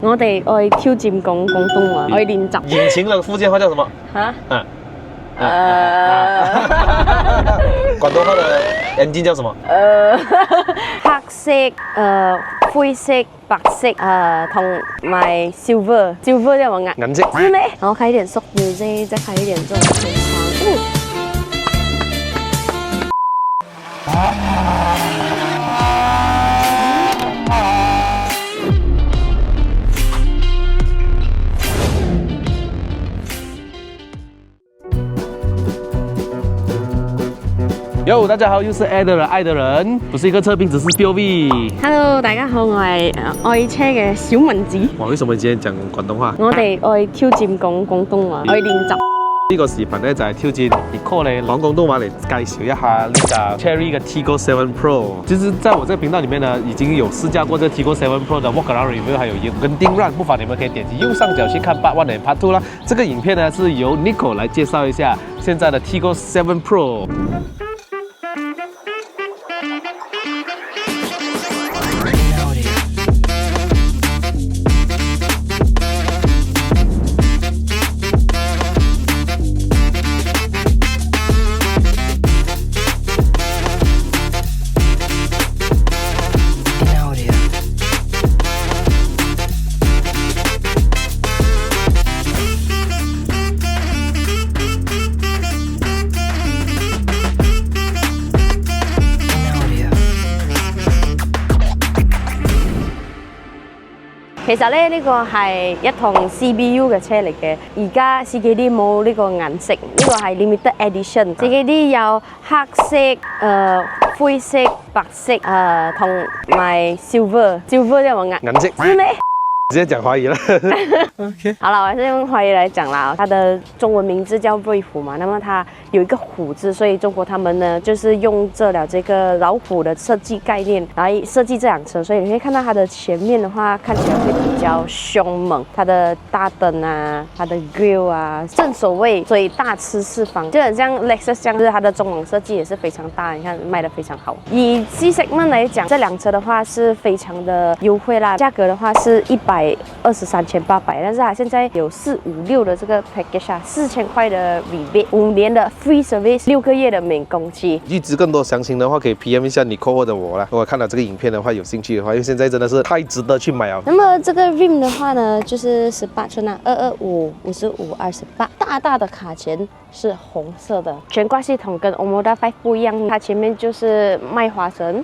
我哋愛挑戰講廣東話，愛練習。引擎的福建話叫什麼？嚇？廣東話的 engine 叫什麼？黑色、灰色、白色，同埋 silver 即係我眼。銀色。是咩？然後開一點縮music，再開一點這種空窗。Yo， 大家好，又是愛的人，愛的人，不是一個測評，只是 POV。Hello， 大家好，我係愛車嘅小蚊子。哇，為什麼今天講廣東話？我哋愛挑戰講廣東話，愛練習。呢個視頻咧就係挑戰 Nicole 咧講廣東話嚟介紹一下呢架 Chery 嘅 Tiggo 7 Pro。其實在我這個頻道裡面呢，已經有試駕過這 Tiggo 7 Pro 的 walk around review，還有跟定 run， 不妨你們可以點擊右上角去看 Part 1 和 Part 2啦。這個影片呢是由 Nicole 來介紹一下現在的 Tiggo 7 Pro。其實咧，呢個係一趟 CBU 嘅車嚟嘅。而家 CKD 冇呢個顏色，呢個係 limited edition。CKD 有黑色、灰色、白色，同埋 silver 即係我眼。銀色。是咩？直接講華語啦。OK。好了，我還是用華語來講啦。它的中文名字叫瑞虎嘛，那麼它有一個虎字，所以中國他們呢就是用這了這個老虎的設計概念來設計這輛車，所以你會看到它的前面的話看起來會比較兇猛，它的大燈啊，它的 grill 啊，正所謂所以大吃四方，就很像 Lexus 這樣，就是它的中網設計也是非常大，你看賣得非常好。以 C segment 來講，這輛車的話是非常的優惠啦，價格的話是123,800，但是它現在有456的這個 package 啊，4000塊的 rebate，5年的 free service，6個月的免工期。預知更多詳情的話，可以 PM 一下Nicole或者我啦。如果看到這個影片的話，有興趣的話，因為現在真的是太值得去買啊。那麼這個 rim 的話呢，就是18寸啊，225、55、28，大的卡鉗是紅色的，懸掛系統跟 Omoda 5不一樣，它前面就是麥花臣。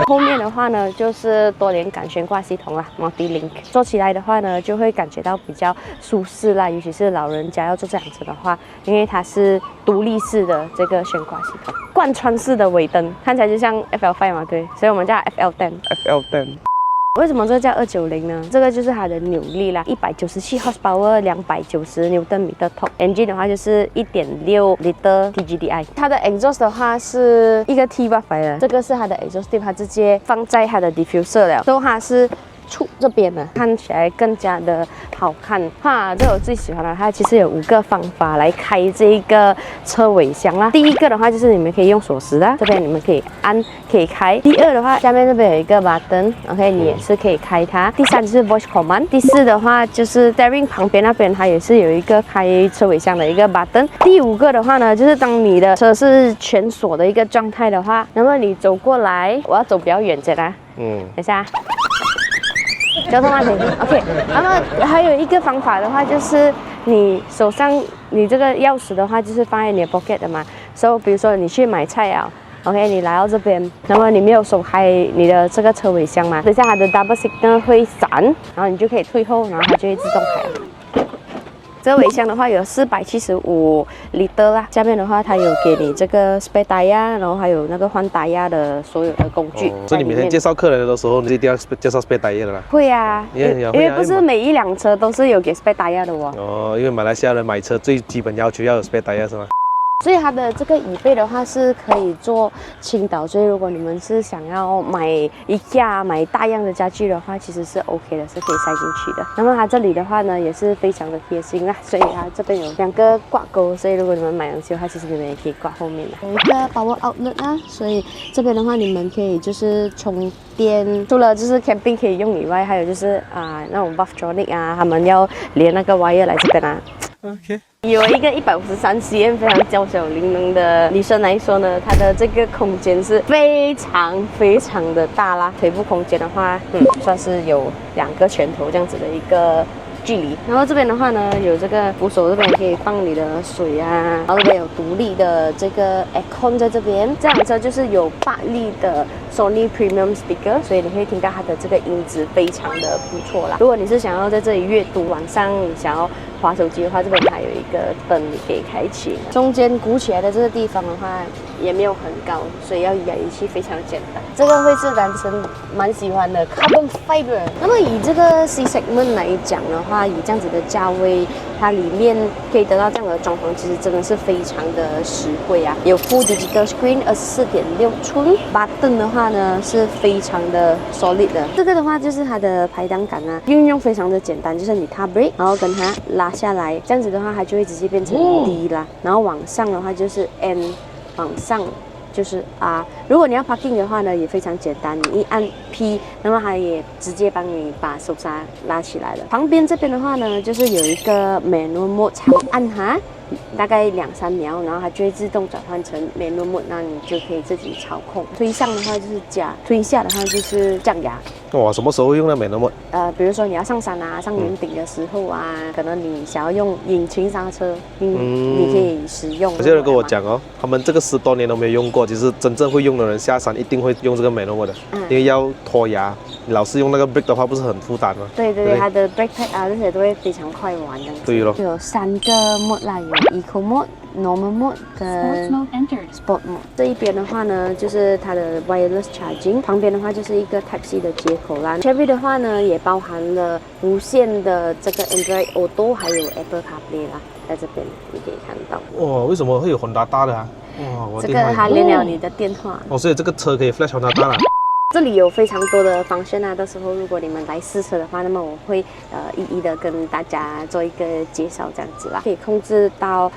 後面的話呢，就是多連桿懸掛系統啦 ，Multi-Link， 坐起來的話呢，就會感覺到比較舒適啦，尤其是老人家要坐這輛車的話，因為它是獨立式的這個懸掛系統，貫穿式的尾燈，看起來就像 FL5 嘛，對，所以我們叫 FL10。為什麼這個叫290呢？這個就是它的扭力啦，197 horsepower， 290 Newton meter torque。Engine 的話就是1.6 liter TGDI。它的 exhaust 的話是一個 T-Buff 來的，這個是它的 exhaust tip，它直接放在它的 diffuser 了，所以它是出這邊的，看起來更加的好看。這我最喜歡的，它其實有5個方法來開這個車尾箱啦。第一個的話就是你們可以用鎖匙啦，這邊你們可以按可以開。第二的話，下面這邊有一個 button，OK， 你也是可以開它。第三就是 voice command。第四的話就是 steering 旁邊那邊它也是有一個開車尾箱的一個 button。第5個的話呢，就是當你的車是全鎖的一個狀態的話，那麼你走過來，我要走比較遠點啦。等一下。交通安全，OK。然後還有一個方法的話，就是你手上你這個鑰匙的話，就是放在你的 pocket 的嘛。所以，比如說你去買菜啊 ，OK， 你來到這邊，那麼你沒有手開你的這個車尾箱嘛，等下它的 double signal 會閃，然後你就可以退後，然後它就會自動開了。這個尾箱的話有475 liter 啦，下面的話它有給你這個 spare tire， 然後還有那個換 tire 的所有的工具。所以你每天介紹客人的時候，你一定要介紹 spare tire 的啦。會啊，因為不是每一輛車都是有給 spare tire 的哦。因為馬來西亞人買車最基本要求要有 spare tire 是嗎？所以它的这个椅背的话是可以做倾倒，所以如果你们是想要买IKEA买大样的家具的话，其实是 OK 的，是可以塞进去的。那么它这里的话呢，也是非常的贴心啦，所以它这边有2个挂钩，所以如果你们买东西的话，其实你们也可以挂后面的。有一个power outlet 啊，所以这边的话你们可以就是充电，除了就是 camping 可以用以外，还有就是那种 Bufftronic 啊，他们要连那个 wire 来这边啊。OK。有一个153cm非常娇小玲珑的女生来说呢，她的这个空间是非常的大啦。腿部空间的话，算是有2个拳头这样子的一个距离。然后这边的话呢，有这个扶手，这边可以放你的水啊，然后这边有独立的这个 aircon 在这边。这辆车就是有8粒的 Sony Premium Speaker， 所以你可以听到它的这个音质非常的不错啦。如果你是想要在这里阅读，晚上你想要滑手机的话，这边还有一个灯你可以开启。中间鼓起来的这个地方的话，也没有很高，所以要压仪器非常简单。这个会是男生蛮喜欢的 Carbon Fiber。那么以这个 C segment 来讲的话，以这样子的价位，它里面可以得到这样的装潢，其实真的是非常的实惠啊！有 Full Digital Screen 24.6寸 ，Button 的话呢是非常的 solid 的。这个的话就是它的排档杆啊，运用非常的简单，就是你踏 brake， 然后跟它拉下来，这样子的话它就会直接变成 D 啦，然后往上的话就是 N， 往上就是 R。如果你要 parking 的话呢，也非常简单，你一按 P， 那么它也直接帮你把手刹拉起来了。旁边这边的话呢，就是有一个 manual mode， 长按它大概2-3秒，然后它就会自动转换成 manual mode， 那你就可以自己操控。推上的话就是加，推下的话就是降压。哇，什么时候用到manual mode？比如说你要上山啊，上云顶的时候啊，可能你想要用引擎刹车，你可以使用。有些人跟我讲哦，他们这个10多年都没有用过，其实真正会用的人下山一定会用这个manual mode的，因为要脱牙。你老是用那个 brake 的话，不是很负担吗？对，它的 brake pad 啊这些都会非常快玩这样子。对咯。有3个 mode 啦，有 eco mode、normal mode 跟 sport mode。这一边的话呢，就是它的 wireless charging， 旁边的话就是一个 Type C 的接口啦。Cherry 的话呢，也包含了无线的这个 Android Auto， 还有 Apple CarPlay 啦，在这边你可以看到。哇，为什么会有Honda大的啊？哇，我这个它连了你的电话。哦，所以这个车可以 flash Honda大了。这里有非常多的方向啊，到时候如果你们来试车的话，那么我会一一的跟大家做一个介绍，这样子啦，可以控制到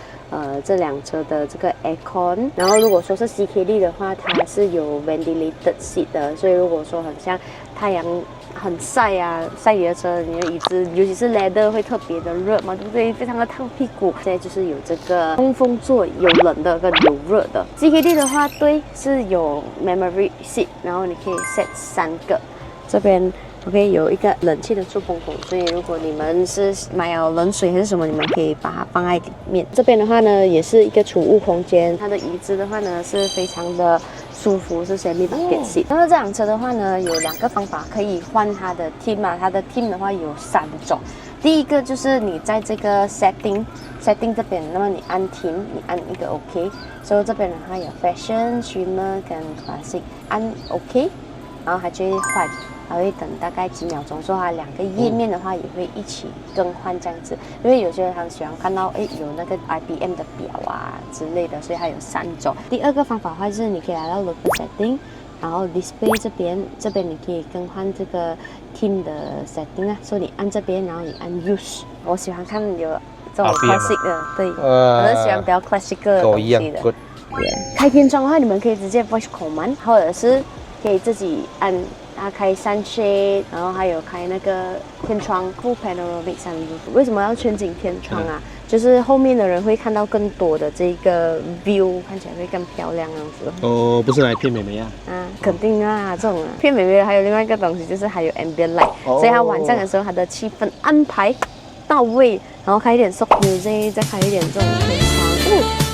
这辆车的这个 aircon， 然后如果说是 CKD 的话，它是有 ventilated seat 的，所以如果说很像太阳很晒啊，晒你的车，你的椅子，尤其是 leather 会特别的热嘛，对不对？非常的烫屁股。现在就是有这个通风座，有冷的跟有热的。CKD 的话，对，是有 memory seat， 然后你可以 set 3个。这边 OK 有一个冷气的出风口，所以如果你们是买了冷水还是什么，你们可以把它放在里面。这边的话呢，也是一个储物空间，它的椅子的话呢是非常的舒服，是 semi bucket seat。那么这辆车的话呢，有2个方法可以换它的 theme 啊，它的 theme 的话有3种。第一个就是你在这个 setting 这边，那么你按 theme， 你按一个 OK， 所以这边的话有 fashion、streamer 跟 classic， 按 OK， 然后它就会换。还会等大概几秒钟，所以它2个页面的话也会一起更换这样子。因为有些人很喜欢看到，有那个 IBM 的表啊之类的，所以它有3种。第2个方法的话就是你可以来到 local setting， 然后 display 这边你可以更换这个 theme 的 setting 啊，所以你按这边，然后你按 use。我喜欢看有这种 classic 的，对，我是喜欢比较 classic 的东西的。开天窗的话，你们可以直接 voice command， 或者是可以自己按。它开sunshade， 然后还有开那个天窗 full panoramic sunroof。为什么要全景天窗啊？就是后面的人会看到更多的这个 view， 看起来会更漂亮这样子。哦，不是来骗妹妹啊？肯定啊，这种骗妹妹的还有另外一个东西，就是还有 ambient light，所以它晚上的时候它的气氛安排到位，然后开一点 soft music， 再开一点这种天窗。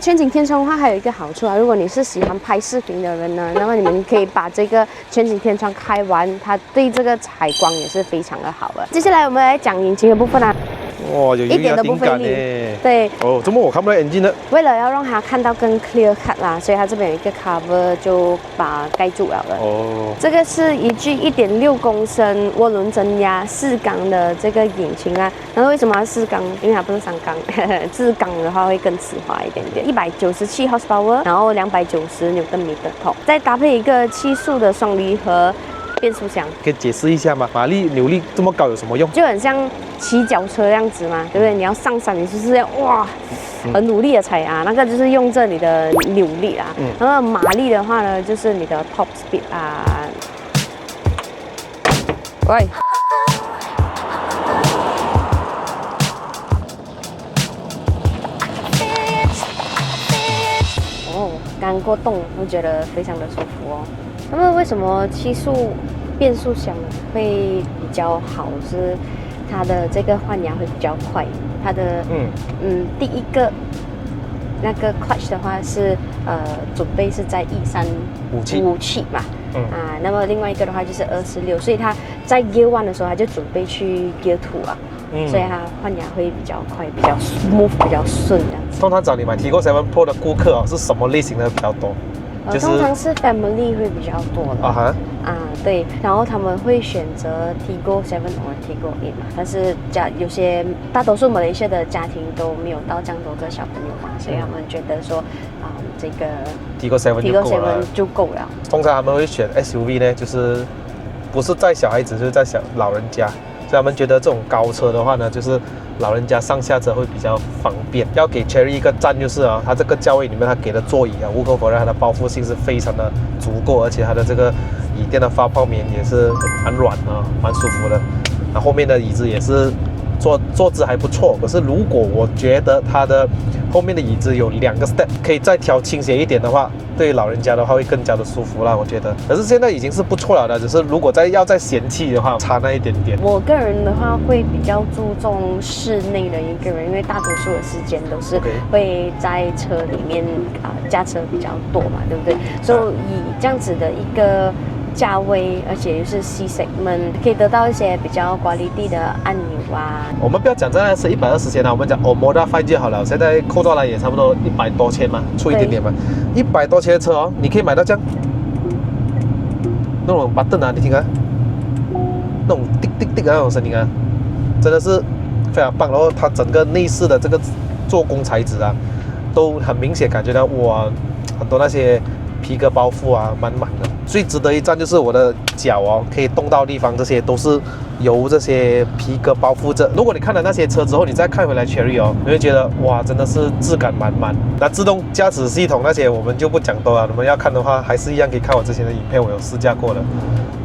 全景天窗的话，还有一个好处啊，如果你是喜欢拍视频的人呢，那么你们可以把这个全景天窗开完，它对这个采光也是非常的好的。接下来我们来讲引擎的部分啊。哇，有一点都不定感费力耶。对，哦，怎么我看不到 engine 呢？为了要让它看到更 clear cut 啦，所以它这边有一个 cover 就把它盖住了的。哦，这个是一具1.6公升涡轮增压4缸的这个引擎啊。然后为什么要4缸？因为它不是3缸，4缸的话会更丝滑一点点。197 horsepower， 然后290 Nm torque， 再搭配一个7速的双离合变速箱。可以解释一下吗？马力、扭力这么高有什么用？就很像骑脚车这样子嘛，对不对？你要上山，你就是要哇，很努力的踩啊，那个就是用这里的扭力啊。然后马力的话呢，就是你的 top speed 啊。喂。哦，刚过洞，我觉得非常的舒服哦。那么为什么7速变速箱会比较好？是它的这个换压会比较快。它的第一个那个 clutch 的话是准备是在135嘛，那么另外一个的话就是26，所以它在 Gear 1的时候它就准备去 Gear 2啊。所以它换压会比较快，比较 smooth， 比较顺这样子。通常找你买 Tiggo 7 Pro 的顾客是什么类型的比较多？通常是 family 会比较多的。对，然后他们会选择 Tiggo 7 或 Tiggo 8嘛，但是有些大多数马来西亚的家庭都没有到这样多个小朋友嘛，所以他们觉得说这个 Tiggo 7就够了。通常他们会选 SUV 呢，就是不是载小孩子，就是载老人家。所以他们觉得这种高车的话呢，就是老人家上下车会比较方便。要给 Chery 一个赞就是它这个价位里面它给的座椅无可否认它的包覆性是非常的足够，而且它的这个椅垫的发泡棉也是蛮软的，蛮舒服的。那后面的椅子也是坐姿还不错，可是如果我觉得它的后面的椅子有2个 step， 可以再调倾斜一点的话，对于老人家的话会更加的舒服啦，我觉得。可是现在已经是不错了的，只是如果要再嫌弃的话，差那一点点。我个人的话会比较注重室内的一个人，因为大多数的时间都是会在车里面驾车比较多嘛，对不对？所以以这样子的一个价位，而且又是 C segment， 可以得到一些比较quality的按钮啊。我们不要讲这是120千啊，我们讲 Omoda 5G 好了，现在扣到来也差不多100多千嘛，出一点点嘛。100多千的车你可以买到这样那种 button 啊，你听啊，那种滴滴滴的那种声音啊，真的是非常棒。然后它整个内饰的这个做工材质啊，都很明显感觉到哇，很多那些皮革包覆啊，满满的。最值得一赞就是我的脚可以动到的地方，这些都是由这些皮革包覆着。如果你看了那些车之后，你再看回来 Chery 你会觉得哇，真的是质感满满。那自动驾驶系统那些我们就不讲多了，你们要看的话，还是一样可以看我之前的影片，我有试驾过的。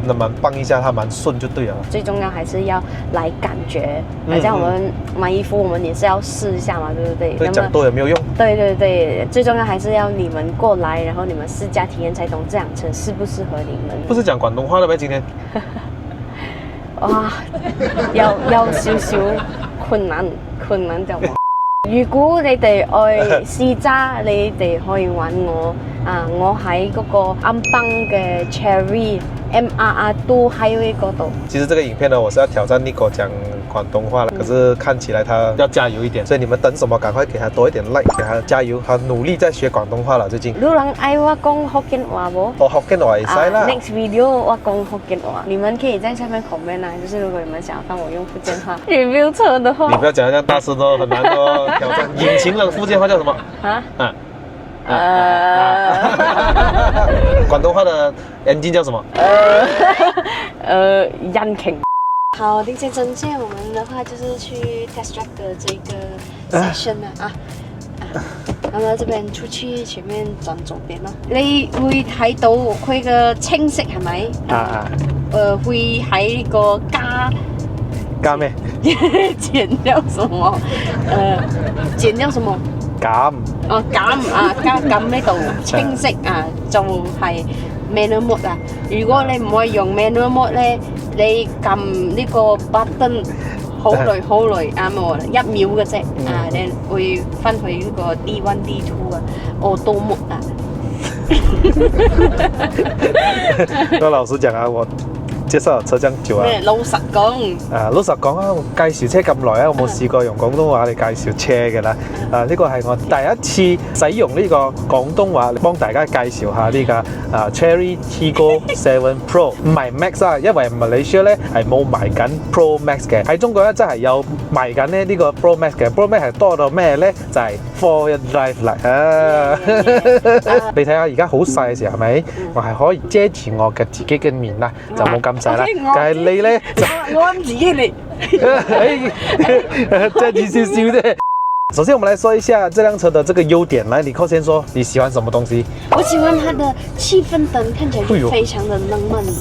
那蛮棒一下，它蛮顺就对了。最重要还是要来感觉，好像我们买衣服，我们也是要试一下嘛，对不对？对，讲多也没有用。对，最重要还是要你们过来，然后你们试驾体验才懂这辆车适不适合你们。不是讲广东话了呗？今天？哇，有少少困難就話。如果你哋愛試揸，你哋可以揾我我喺嗰個啱邦嘅 Chery MRR2 Highway 嗰度。其实这个影片呢，我是要挑战 Nico 讲广东话了，可是看起来他要加油一点，所以你们等什么？赶快给他多一点 like， 给他加油，他努力在学广东话了。最近。你能嗌我講福建話不？福建話也可以啦。Next video 我講福建話，你们可以在下面 comment 就是如果你们想要看我用福建话 review 车的话。你不要讲这样大声哦，很难哦，挑战。引擎的福建话叫什么？广东话的 engine 叫什么？引擎。好，林先生，现在我们的话就是去 test drive 的这个 session 咁喺這邊出去前面轉左邊咯，你會睇到佢嘅清晰係咪？會喺呢個加咩？減掉什麼？減掉什麼？減。加減呢度清晰就係 manual mode 如果你唔可以用 manual mode 咧，你撳呢個 button。好耐啱喎，1秒嘅啫，你會分去呢個 D1、D2 auto mode 那老實講我接受車這樣久啊？咩老實講？老實講啊，介紹車咁耐啊，我冇試過用廣東話嚟介紹車嘅啦。呢個係我第一次使用呢個廣東話嚟幫大家介紹下呢個Cherry Tiggo 7 Pro， 唔係 Max 啊，因為Malaysia咧係冇賣緊 Pro Max 嘅，喺中國咧真係有賣緊呢個 Pro Max 嘅。Pro Max 係多到咩咧？就係 4-wheel drive 嚟啊！你睇下而家好細嘅時候係咪？我係可以遮住我嘅自己嘅面啦，就冇咁細啦。但係你咧就我自己嚟，遮住少少啫。首先，我們來說一下這輛車的這個優點。來，尼克先說你喜歡什麼東西？我喜歡它的氣氛燈，看起來就非常的浪漫的。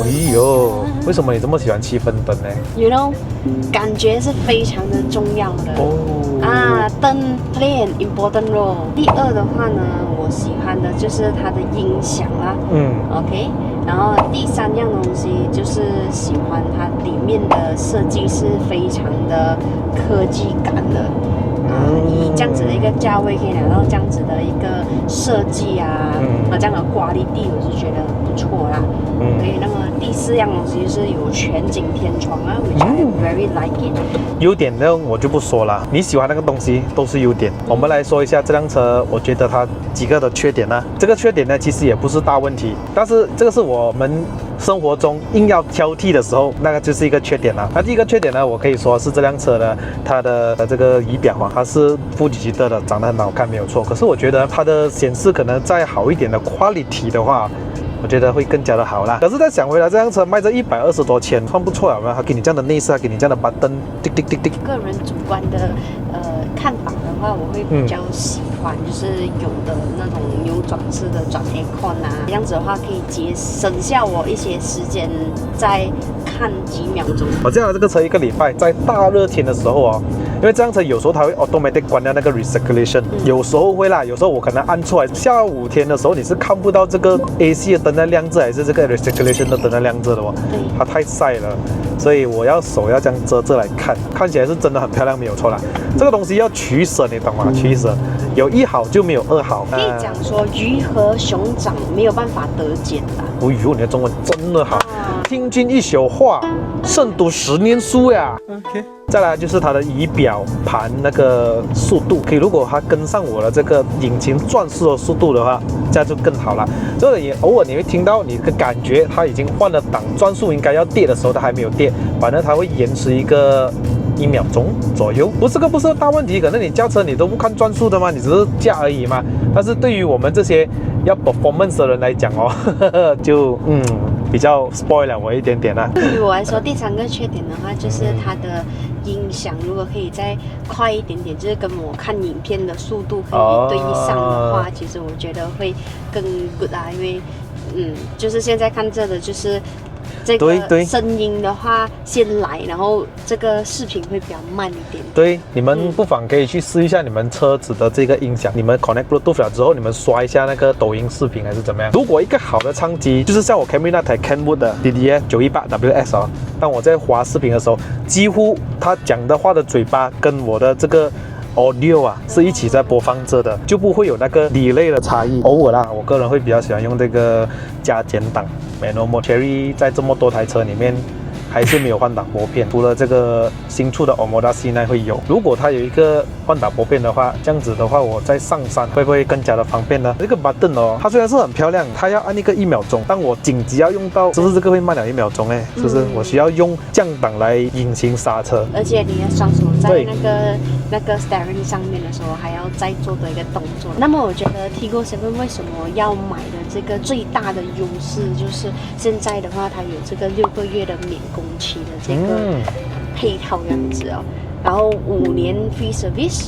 哎呦，為什麼你這麼喜歡氣氛燈呢 ？You know，感覺是非常的重要的。燈 play an important role。第二的話呢，我喜歡的就是它的音響啦。OK。然後第三樣東西就是喜歡它裡面的設計是非常的科技感的。以這樣子的一個價位可以拿到這樣子的一個設計這樣的掛歷地，我是覺得不錯啦。OK，那麼第四樣東西就是有全景天窗啊，which I very like it。優點呢我就不說了，你喜歡那個東西都是優點。我們來說一下這輛車，我覺得它幾個的缺點呢？這個缺點呢其實也不是大問題，但是這個是我們生活中硬要挑剔的時候，那個就是一個缺點啦。那第一個缺點呢，我可以說是這輛車呢，它的這個儀表它是富吉特的，長得很好看，沒有錯。可是我覺得它的顯示可能再好一點的 quality 的話，我覺得會更加的好啦。可是再想回來，這輛車賣着120多千，算不錯了，它給你這樣的內飾，它給你這樣的 button，滴滴滴滴。個人主觀的看法的話，我會比較喜歡，就是有的那種扭轉式的轉 aircon 這樣子的話可以省下我一些時間再看幾秒鐘。我借了這個車1個禮拜，在大熱天的時候哦，因為這輛車有時候它會 automatic 關掉那個 recirculation，有時候會啦，有時候我可能按錯來。下午天的時候你是看不到這個 AC 的燈在亮着，還是這個 recirculation 的燈在亮着的哦。它太曬了，所以我要手要這樣遮着來看，看起來是真的很漂亮，沒有錯啦。這個東西要取捨，你懂嗎？取捨，有一好就沒有二好。可以講說魚和熊掌沒有辦法得兼吧。哎呦，你的中文真的好，聽君一宿話，勝讀10年書呀。OK。再來就是它的儀表盤那個速度，可以如果它跟上我的這個引擎轉速的速度的話，這樣就更好了。所以偶爾你會聽到你的感覺它已經換了檔，轉速應該要跌的時候，它還沒有跌，反正它會延遲一個1秒鐘左右。不是個大問題，可能你駕車你都不看轉速的嘛，你只是駕而已嘛。但是對於我們這些要 performance 的人來講哦，就比較 spoil 了我一點點啦。對於我來說，第三個缺點的話，就是它的音響如果可以再快一點點，就是跟我看影片的速度可以對上的話，其實我覺得會更 good 啊。因為就是現在看這的就是這個聲音的話先來，然後這個視頻會比較慢一點。對，你們不妨可以去試一下你們車子的這個音響，你們 connect Bluetooth 了之後，你們刷一下那個抖音視頻還是怎麼樣。如果一個好的唱機，就是像我 Camry 那台 Kenwood 的 DDF 918WS 哦，當我在滑視頻的時候，幾乎他講的話的嘴巴跟我的這個audio 是一起在播放着的，就不會有那個 delay 的差異。偶爾啦，我個人會比較喜歡用這個加減檔。Manual mode Cherry 在這麼多台車裡面還是沒有換擋撥片，除了這個新出的 Omoda C9 會有。如果它有一個換擋撥片的話，這樣子的話我在上山會不會更加的方便呢？這個 button 哦，它雖然是很漂亮，它要按一個1秒鐘，但我緊急要用到，是不是這個會慢了1秒鐘？是不是我需要用降檔來引擎剎車？而且你的雙手在那個 steering 上面的時候，還要再做的一個動作。那麼我覺得 Tiggo 7為什麼要買的這個最大的優勢，就是現在的話，它有這個6個月的免工期的這個配套這樣子哦。然後5年 free service，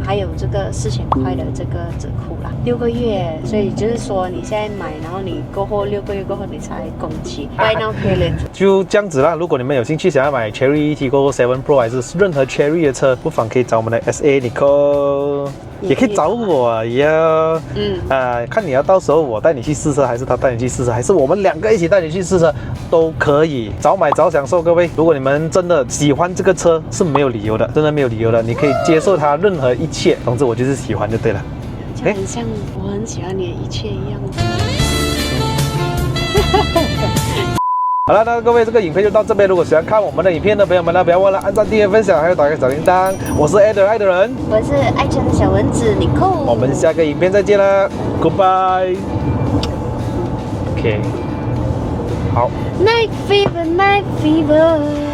還有這個4000塊的這個折扣啦，6個月，所以就是說你現在買，然後你過後6個月過後你才工期，buy now pay later。就這樣子啦。如果你們有興趣想要買 Cherry Tiggo 7 Pro 還是任何 Cherry 的車，不妨可以找我們的 SA Nicole，也可以找我呀。看你要到時候我帶你去試車，還是他帶你去試車，還是我們兩個一起帶你去試車，都可以。早買早享受，各位。如果你們真的喜歡這個車，是沒有理由的，真的沒有理由的，你可以接受它任何一切。總之我就是喜歡就對了。很像我很喜歡你的一切一樣。好了，那各位这个影片就到这边。如果喜欢看我们的影片的朋友们呢，不要忘了按赞、订阅、分享，还有打开小铃铛。我是 Ed 爱的人，我是爱吃的小蚊子Nicole。我们下个影片再见了 ，Goodbye。OK， 好。 Night fever, night fever。